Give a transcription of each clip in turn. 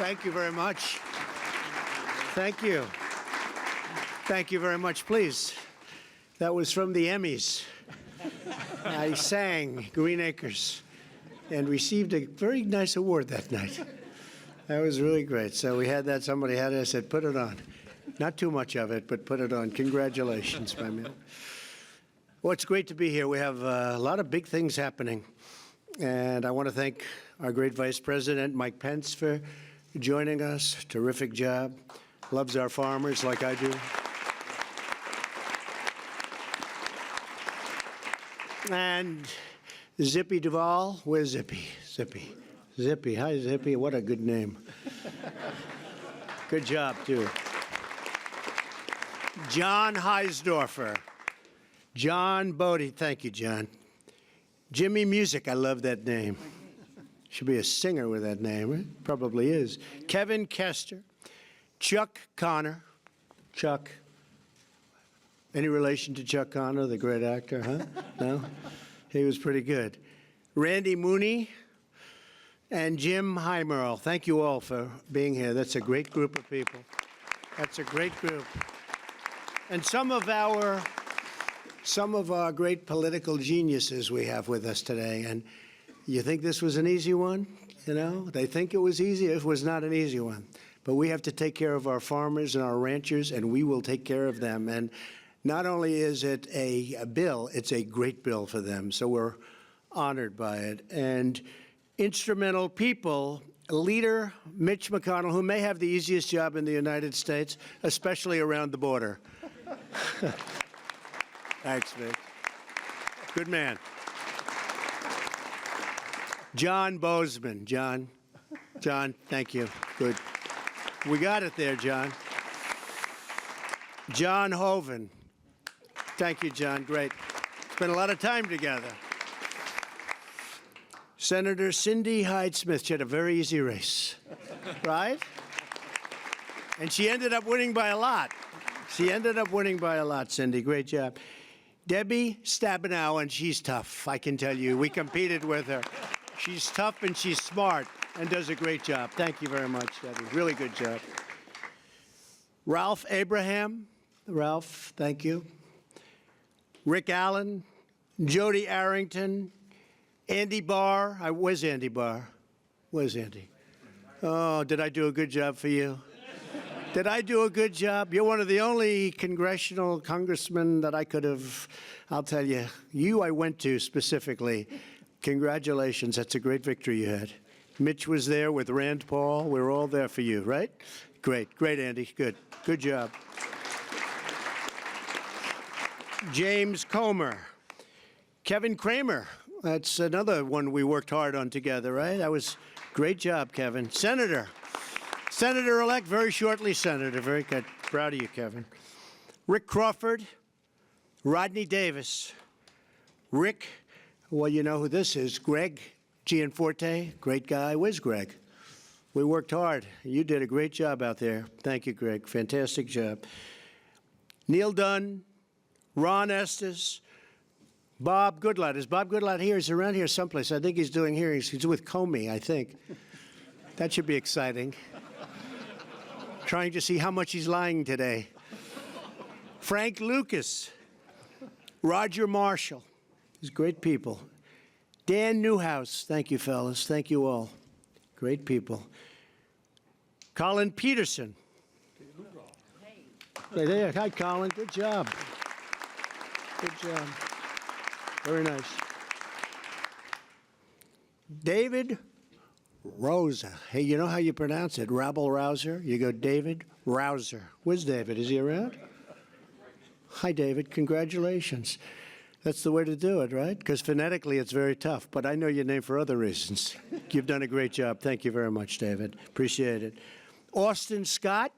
Thank you very much. Thank you. Thank you very much. Please. That was from the Emmys. I sang Green Acres and received a very nice award that night. That was really great. So we had that. Somebody had it. I said, put it on. Not too much of it, but put it on. Congratulations, my man. Well, it's great to be here. We have a lot of big things happening. And I want to thank our great Vice President, Mike Pence, for joining us. Terrific job. Loves our farmers like I do. And Zippy Duvall. Where's Zippy? Zippy. Zippy. Hi, Zippy. What a good name. Good job, too. John Heisdorfer. John Bodie. Thank you, John. Jimmy Music. I love that name. Should be a singer with that name. Right? Probably is. Kevin Kester. Chuck Connor. Chuck. Any relation to Chuck Connor, the great actor, huh? No? He was pretty good. Randy Mooney and Jim Heimerl. Thank you all for being here. That's a great group of people. That's a great group. And some of our great political geniuses we have with us today. And you think this was an easy one? You know, they think it was easy. It was not an easy one. But we have to take care of our farmers and our ranchers, and we will take care of them. And not only is it a bill, it's a great bill for them. So we're honored by it. And instrumental people, Leader Mitch McConnell, who may have the easiest job in the United States, especially around the border. Thanks, Mitch. Good man. John Bozeman. John, thank you. Good. We got it there, John. John Hoeven. Thank you, John. Great. Spent a lot of time together. Senator Cindy Hyde-Smith. She had a very easy race, right? And she ended up winning by a lot. Cindy. Great job. Debbie Stabenow, and she's tough, I can tell you. We competed with her. She's tough and she's smart and does a great job. Thank you very much, Debbie. Really good job. Ralph Abraham. Ralph, thank you. Rick Allen, Jody Arrington, Andy Barr. Where's Andy Barr? Where's Andy? Oh, did I do a good job for you? Did I do a good job? You're one of the only congressional congressmen that I could have, I'll tell you, I went to specifically. Congratulations. That's a great victory you had. Mitch was there with Rand Paul. We were all there for you, right? Great. Great, Andy. Good. Good job. James Comer. Kevin Kramer. That's another one we worked hard on together, right? That was great job, Kevin. Senator-elect, very shortly Senator. Very good. Proud of you, Kevin. Rick Crawford. Rodney Davis. Rick, well, you know who this is. Greg Gianforte, great guy. Where's Greg? We worked hard. You did a great job out there. Thank you, Greg. Fantastic job. Neil Dunn. Ron Estes, Bob Goodlatte. Is Bob Goodlatte here? He's around here someplace. I think he's doing hearings. He's with Comey, I think. That should be exciting. Trying to see how much he's lying today. Frank Lucas, Roger Marshall. These great people. Dan Newhouse. Thank you, fellas. Thank you all. Great people. Colin Peterson. Hey there. Hi, Colin. Good job. Good job. Very nice. David Rosa. Hey, you know how you pronounce it? Rabble-rouser? You go David Rouser. Where's David? Is he around? Hi, David. Congratulations. That's the way to do it, right? Because phonetically it's very tough, but I know your name for other reasons. You've done a great job. Thank you very much, David. Appreciate it. Austin Scott.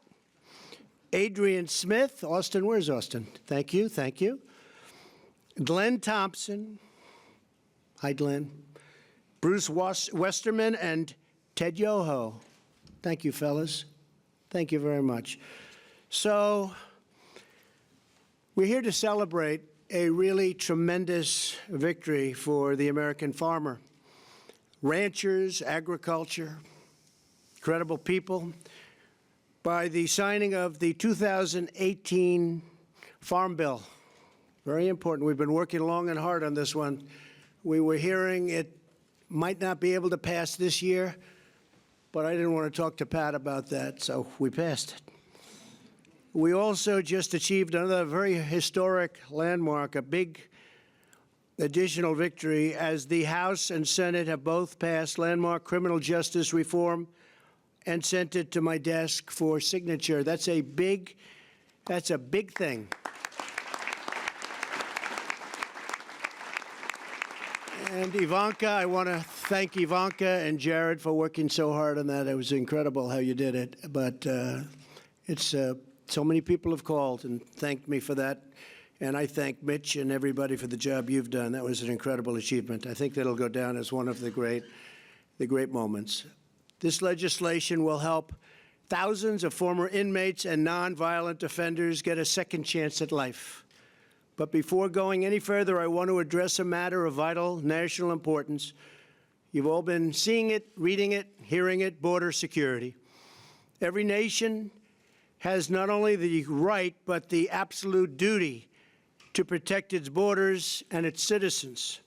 Adrian Smith. Austin, where's Austin? Thank you. Thank you. Glenn Thompson. Hi, Glenn. Bruce Westerman and Ted Yoho. Thank you, fellas. Thank you very much. So we're here to celebrate a really tremendous victory for the American farmer, ranchers, agriculture, incredible people, by the signing of the 2018 Farm Bill. Very important. We've been working long and hard on this one. We were hearing it might not be able to pass this year, but I didn't want to talk to Pat about that, so we passed it. We also just achieved another very historic landmark, a big additional victory, as the House and Senate have both passed landmark criminal justice reform and sent it to my desk for signature. That's a big thing. And Ivanka, I want to thank Ivanka and Jared for working so hard on that. It was incredible how you did it. But so many people have called and thanked me for that. And I thank Mitch and everybody for the job you've done. That was an incredible achievement. I think that'll go down as one of the great moments. This legislation will help thousands of former inmates and nonviolent offenders get a second chance at life. But before going any further, I want to address a matter of vital national importance. You've all been seeing it, reading it, hearing it: border security. Every nation has not only the right, but the absolute duty to protect its borders and its citizens.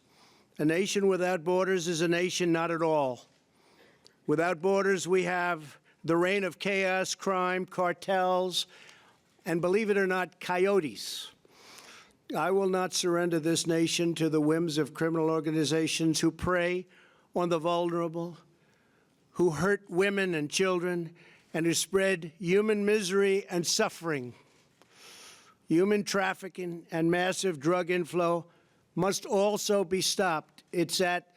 A nation without borders is a nation not at all. Without borders, we have the reign of chaos, crime, cartels, and, believe it or not, coyotes. I will not surrender this nation to the whims of criminal organizations who prey on the vulnerable, who hurt women and children, and who spread human misery and suffering. Human trafficking and massive drug inflow must also be stopped. It's at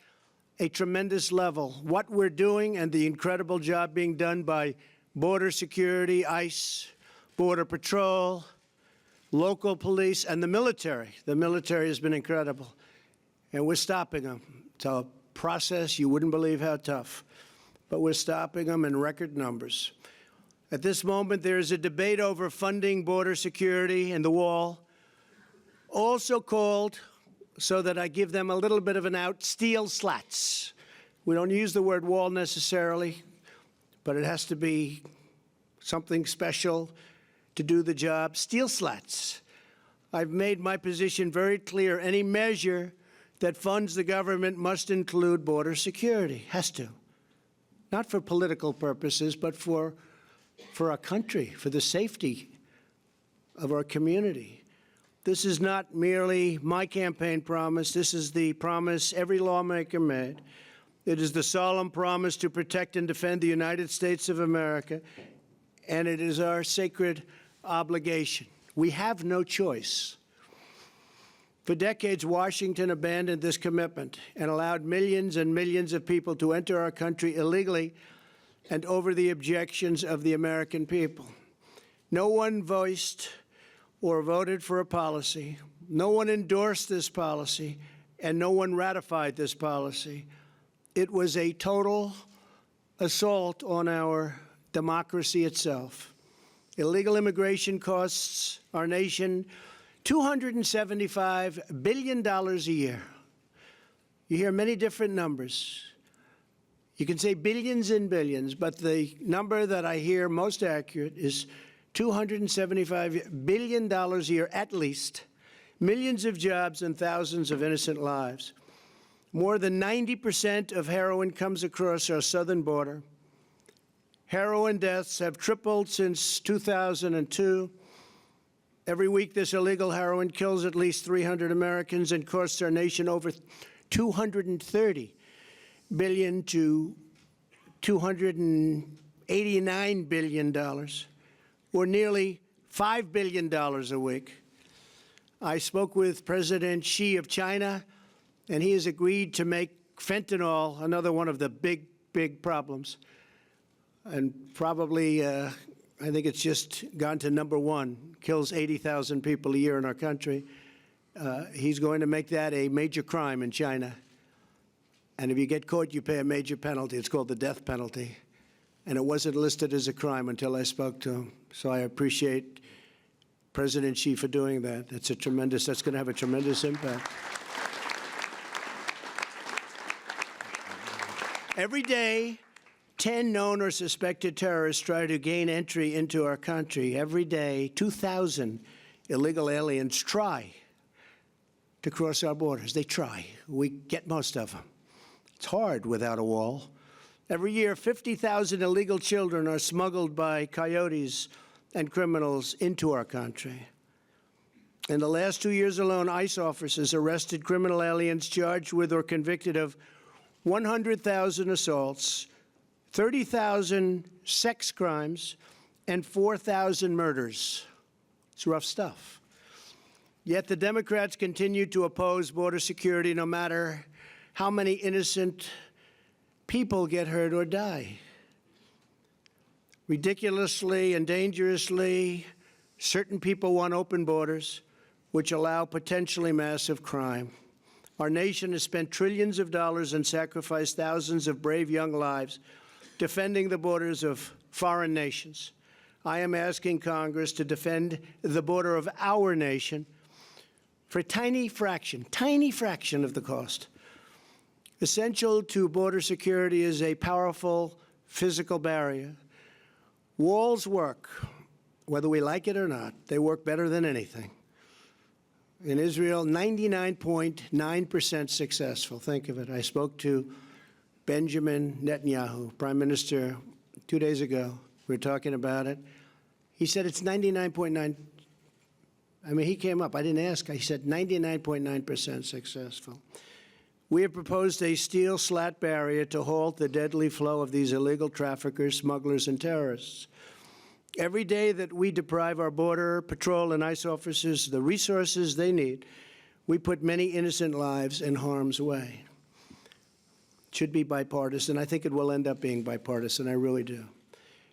a tremendous level. What we're doing and the incredible job being done by border security, ICE, Border Patrol, local police, and the military. The military has been incredible. And we're stopping them. It's a process you wouldn't believe how tough. But we're stopping them in record numbers. At this moment, there is a debate over funding border security and the wall, also called, so that I give them a little bit of an out, steel slats. We don't use the word wall necessarily, but it has to be something special to do the job. Steel slats. I've made my position very clear. Any measure that funds the government must include border security. Has to. Not for political purposes, but for our country, for the safety of our community. This is not merely my campaign promise. This is the promise every lawmaker made. It is the solemn promise to protect and defend the United States of America, and it is our sacred obligation. We have no choice. For decades, Washington abandoned this commitment and allowed millions and millions of people to enter our country illegally and over the objections of the American people. No one voiced or voted for a policy. No one endorsed this policy, and no one ratified this policy. It was a total assault on our democracy itself. Illegal immigration costs our nation $275 billion a year. You hear many different numbers. You can say billions and billions, but the number that I hear most accurate is $275 billion a year at least, millions of jobs and thousands of innocent lives. More than 90% of heroin comes across our southern border. Heroin deaths have tripled since 2002. Every week, this illegal heroin kills at least 300 Americans and costs our nation over $230 billion to $289 billion, or nearly $5 billion a week. I spoke with President Xi of China, and he has agreed to make fentanyl another one of the big, big problems. And probably, I think it's just gone to number one, kills 80,000 people a year in our country. He's going to make that a major crime in China. And if you get caught, you pay a major penalty. It's called the death penalty. And it wasn't listed as a crime until I spoke to him. So I appreciate President Xi for doing that. That's going to have a tremendous impact. Every day, 10 known or suspected terrorists try to gain entry into our country. Every day, 2,000 illegal aliens try to cross our borders. They try. We get most of them. It's hard without a wall. Every year, 50,000 illegal children are smuggled by coyotes and criminals into our country. In the last 2 years alone, ICE officers arrested criminal aliens charged with or convicted of 100,000 assaults, 30,000 sex crimes, and 4,000 murders. It's rough stuff. Yet the Democrats continue to oppose border security no matter how many innocent people get hurt or die. Ridiculously and dangerously, certain people want open borders, which allow potentially massive crime. Our nation has spent trillions of dollars and sacrificed thousands of brave young lives defending the borders of foreign nations. I am asking Congress to defend the border of our nation for a tiny fraction of the cost. Essential to border security is a powerful physical barrier. Walls work, whether we like it or not. They work better than anything. In Israel, 99.9% successful. Think of it. I spoke to Benjamin Netanyahu, Prime Minister, 2 days ago. We were talking about it. He said it's 99.9. I mean, he came up. I didn't ask. He said 99.9% successful. We have proposed a steel slat barrier to halt the deadly flow of these illegal traffickers, smugglers, and terrorists. Every day that we deprive our Border Patrol and ICE officers the resources they need, we put many innocent lives in harm's way. It should be bipartisan. I think it will end up being bipartisan. I really do.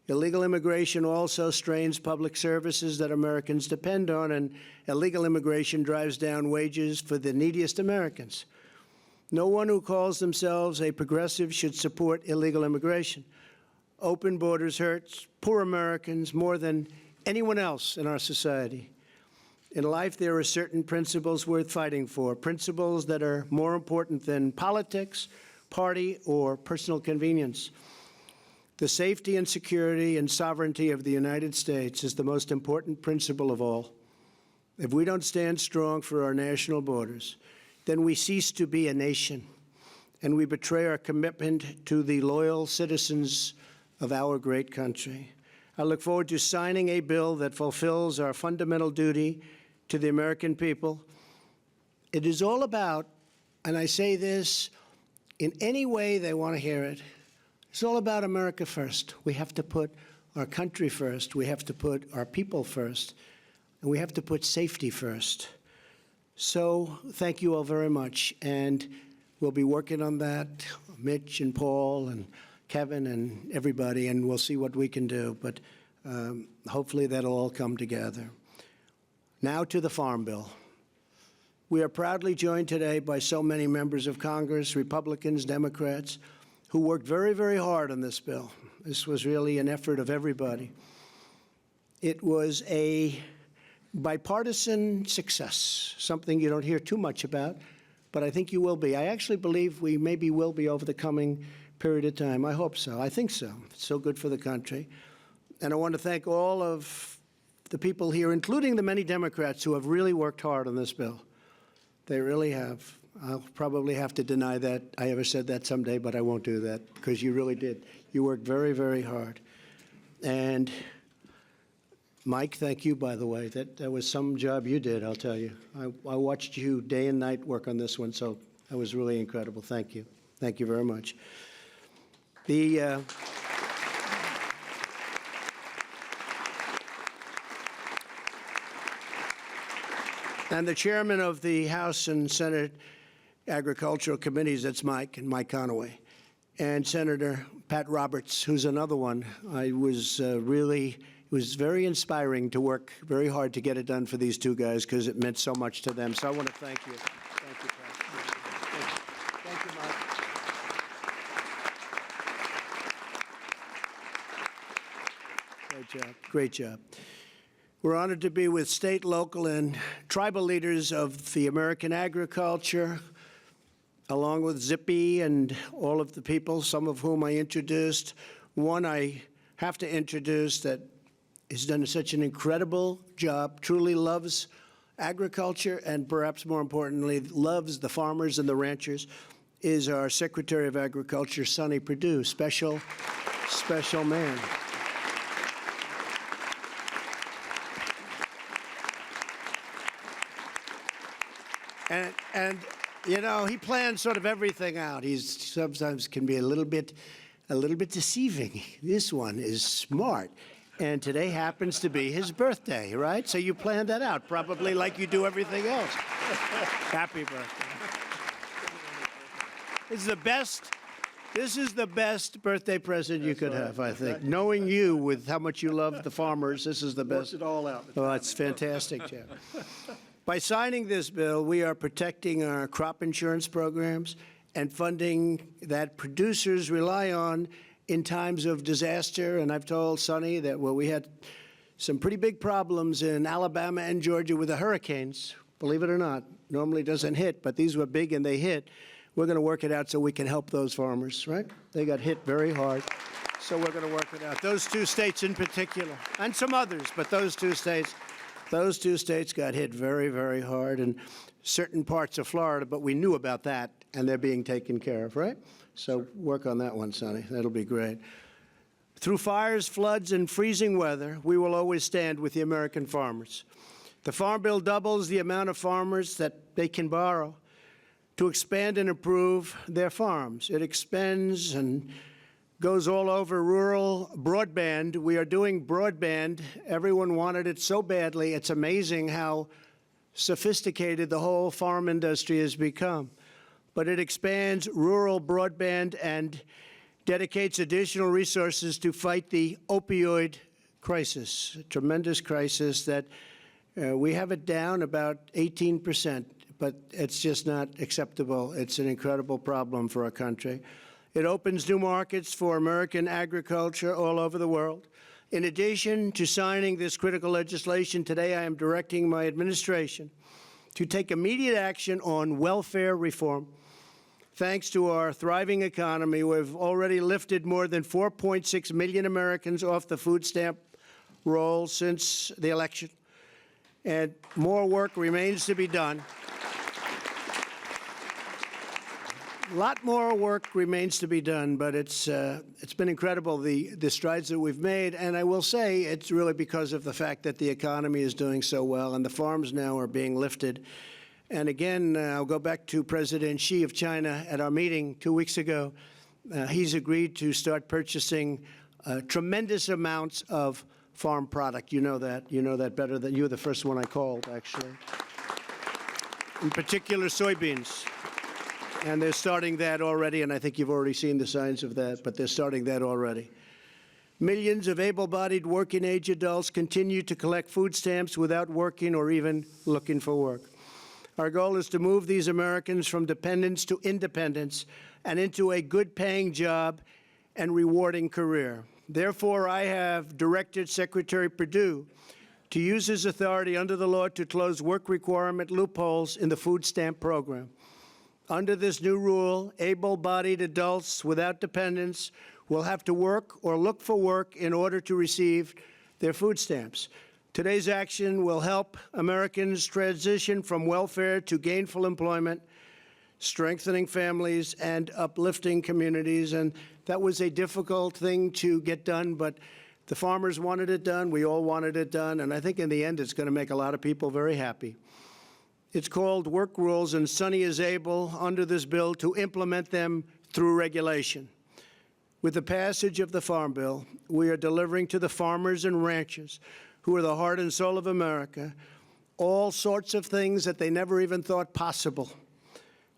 Illegal immigration also strains public services that Americans depend on, and illegal immigration drives down wages for the neediest Americans. No one who calls themselves a progressive should support illegal immigration. Open borders hurts poor Americans more than anyone else in our society. In life, there are certain principles worth fighting for, principles that are more important than politics, party, or personal convenience. The safety and security and sovereignty of the United States is the most important principle of all. If we don't stand strong for our national borders, then we cease to be a nation, and we betray our commitment to the loyal citizens of our great country. I look forward to signing a bill that fulfills our fundamental duty to the American people. It is all about, and I say this in any way they want to hear it, it's all about America first. We have to put our country first. We have to put our people first. And we have to put safety first. So thank you all very much. And we'll be working on that, Mitch and Paul and Kevin and everybody, and we'll see what we can do. But hopefully that'll all come together. Now to the Farm Bill. We are proudly joined today by so many members of Congress, Republicans, Democrats, who worked very, very hard on this bill. This was really an effort of everybody. It was a bipartisan success, something you don't hear too much about, but I think you will be. I actually believe we maybe will be over the coming period of time. I hope so. I think so. It's so good for the country. And I want to thank all of the people here, including the many Democrats who have really worked hard on this bill. They really have. I'll probably have to deny that I ever said that someday, but I won't do that because you really did. You worked very, very hard. And Mike, thank you, by the way. That was some job you did, I'll tell you. I watched you day and night work on this one, so that was really incredible. Thank you. Thank you very much. And the chairman of the House and Senate Agricultural Committees, that's Mike, and Mike Conaway, and Senator Pat Roberts, who's another one. It was very inspiring to work very hard to get it done for these two guys because it meant so much to them. So I want to thank you. Thank you, Pat. Thank you, Mike. Great job. Great job. We're honored to be with state, local, and tribal leaders of the American agriculture, along with Zippy and all of the people, some of whom I introduced. One I have to introduce that has done such an incredible job, truly loves agriculture, and perhaps more importantly, loves the farmers and the ranchers, is our Secretary of Agriculture, Sonny Perdue, special man. And you know, he plans sort of everything out. He's sometimes can be a little bit deceiving. This one is smart. And today happens to be his birthday, right? So you planned that out, probably like you do everything else. Happy birthday. This is the best birthday present you could have, I think. Knowing you with how much you love the farmers, this is the best. Works it all out. Oh, that's fantastic, Jeff. By signing this bill, we are protecting our crop insurance programs and funding that producers rely on in times of disaster. And I've told Sonny that, well, we had some pretty big problems in Alabama and Georgia with the hurricanes, believe it or not. Normally doesn't hit, but these were big and they hit. We're going to work it out so we can help those farmers, right? They got hit very hard, so we're going to work it out. Those two states in particular, and some others, but those two states got hit very, very hard, and certain parts of Florida, but we knew about that, and they're being taken care of, right? So work on that one, Sonny. That'll be great. Through fires, floods, and freezing weather, we will always stand with the American farmers. The Farm Bill doubles the amount of farmers that they can borrow to expand and improve their farms. It expands and goes all over rural broadband. We are doing broadband. Everyone wanted it so badly. It's amazing how sophisticated the whole farm industry has become. But it expands rural broadband and dedicates additional resources to fight the opioid crisis, a tremendous crisis that we have it down about 18%, but it's just not acceptable. It's an incredible problem for our country. It opens new markets for American agriculture all over the world. In addition to signing this critical legislation today, I am directing my administration to take immediate action on welfare reform. Thanks to our thriving economy, we've already lifted more than 4.6 million Americans off the food stamp roll since the election, and more work remains to be done. A lot more work remains to be done, but it's been incredible, the strides that we've made. And I will say it's really because of the fact that the economy is doing so well and the farms now are being lifted. And again, I'll go back to President Xi of China at our meeting 2 weeks ago. He's agreed to start purchasing tremendous amounts of farm product. You know that. You know that better than you were the first one I called, actually. In particular, soybeans. And they're starting that already, and I think you've already seen the signs of that, but they're starting that already. Millions of able-bodied working-age adults continue to collect food stamps without working or even looking for work. Our goal is to move these Americans from dependence to independence and into a good-paying job and rewarding career. Therefore, I have directed Secretary Perdue to use his authority under the law to close work requirement loopholes in the food stamp program. Under this new rule, able-bodied adults without dependents will have to work or look for work in order to receive their food stamps. Today's action will help Americans transition from welfare to gainful employment, strengthening families and uplifting communities. And that was a difficult thing to get done, but the farmers wanted it done. We all wanted it done. And I think in the end, it's going to make a lot of people very happy. It's called work rules, and Sonny is able, under this bill, to implement them through regulation. With the passage of the Farm Bill, we are delivering to the farmers and ranchers, who are the heart and soul of America, all sorts of things that they never even thought possible.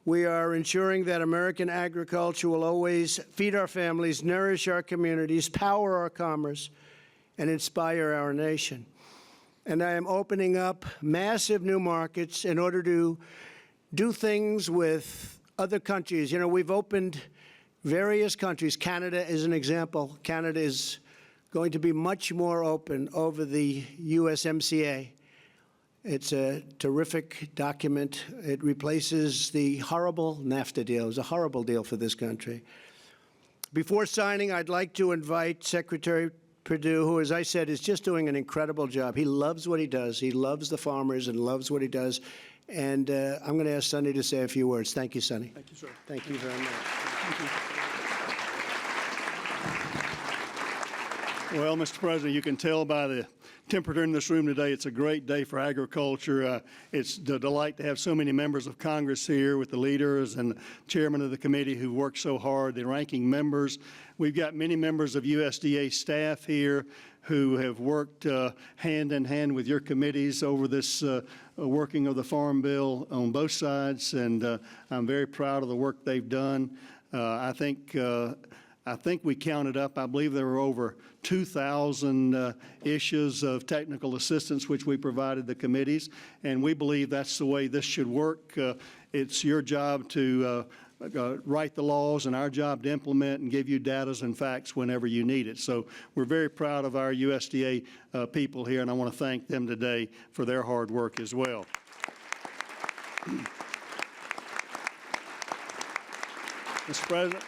We are ensuring that American agriculture will always feed our families, nourish our communities, power our commerce, and inspire our nation. And I am opening up massive new markets in order to do things with other countries. You know, we've opened various countries. Canada is an example. Canada is going to be much more open over the USMCA. It's a terrific document. It replaces the horrible NAFTA deal. It was a horrible deal for this country. Before signing, I'd like to invite Secretary Perdue, who, as I said, is just doing an incredible job. He loves what he does. He loves the farmers and loves what he does. And I'm going to ask Sonny to say a few words. Thank you, Sonny. Thank you, sir. Thank you very much. Thank you. Well, Mr. President, you can tell by the temperature in this room today, it's a great day for agriculture. It's a delight to have so many members of Congress here with the leaders and the chairman of the committee who worked so hard, the ranking members. We've got many members of USDA staff here who have worked hand in hand with your committees over this working of the Farm Bill on both sides, and I'm very proud of the work they've done. I think we counted up, I believe there were over 2,000 issues of technical assistance which we provided the committees, and we believe that's the way this should work. It's your job to write the laws and our job to implement and give you data and facts whenever you need it. So we're very proud of our USDA people here, and I want to thank them today for their hard work as well. Mr. President,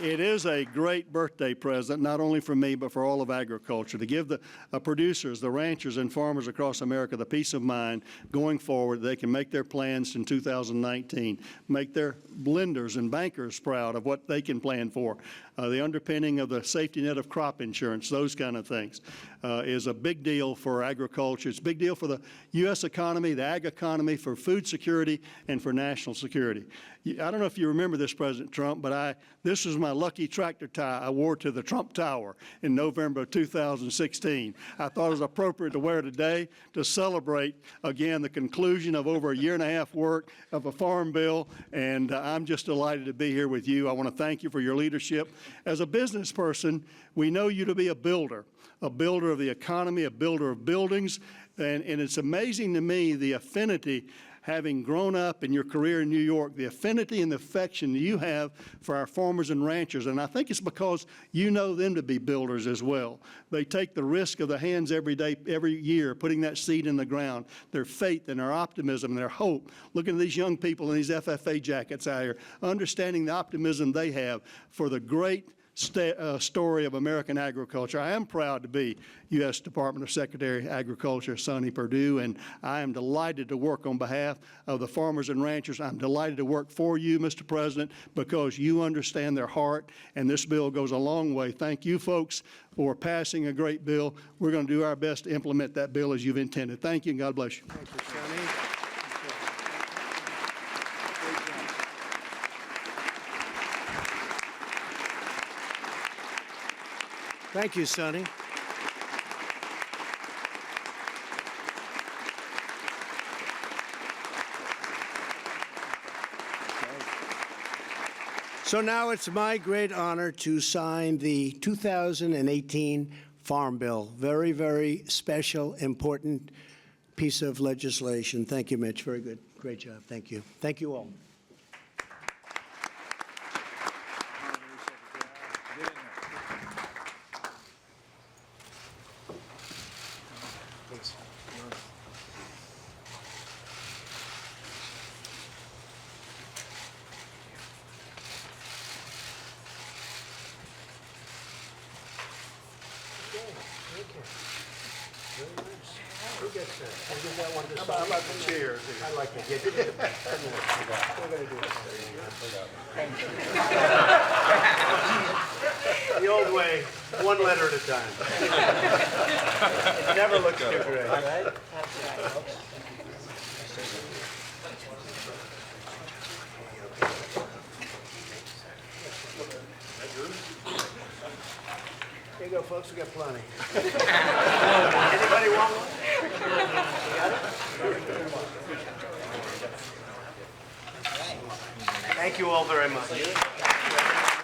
it is a great birthday present, not only for me, but for all of agriculture, to give the producers, the ranchers, and farmers across America the peace of mind going forward. They can make their plans in 2019, make their lenders and bankers proud of what they can plan for. The underpinning of the safety net of crop insurance, those kind of things, is a big deal for agriculture. It's a big deal for the U.S. economy, the ag economy, for food security, and for national security. I don't know if you remember this, President Trump, but this was my lucky tractor tie I wore to the Trump Tower in November of 2016. I thought it was appropriate to wear today to celebrate, again, the conclusion of over a year and a half work of a farm bill, and I'm just delighted to be here with you. I want to thank you for your leadership. As a business person, we know you to be a builder of the economy, a builder of buildings, and it's amazing to me the affinity, having grown up in your career in New York, the affinity and the affection you have for our farmers and ranchers. And I think it's because you know them to be builders as well. They take the risk of the hands every day, every year, putting that seed in the ground, their faith and their optimism and their hope. Looking at these young people in these FFA jackets out here, understanding the optimism they have for the great story of American agriculture. I am proud to be U.S. Department of Secretary of Agriculture, Sonny Perdue, and I am delighted to work on behalf of the farmers and ranchers. I'm delighted to work for you, Mr. President, because you understand their heart, and this bill goes a long way. Thank you, folks, for passing a great bill. We're going to do our best to implement that bill as you've intended. Thank you, and God bless you. Thank you, Sonny. Thank you, Sonny. So now it's my great honor to sign the 2018 Farm Bill. Very, very special, important piece of legislation. Thank you, Mitch. Very good. Great job. Thank you. Thank you all. How about the chairs? I like to get it. We're going to do it. The old way, one letter at a time. It never looks too great. All right? That's right, folks. Here you go, folks. We got plenty. Anybody want one? Thank you all very much.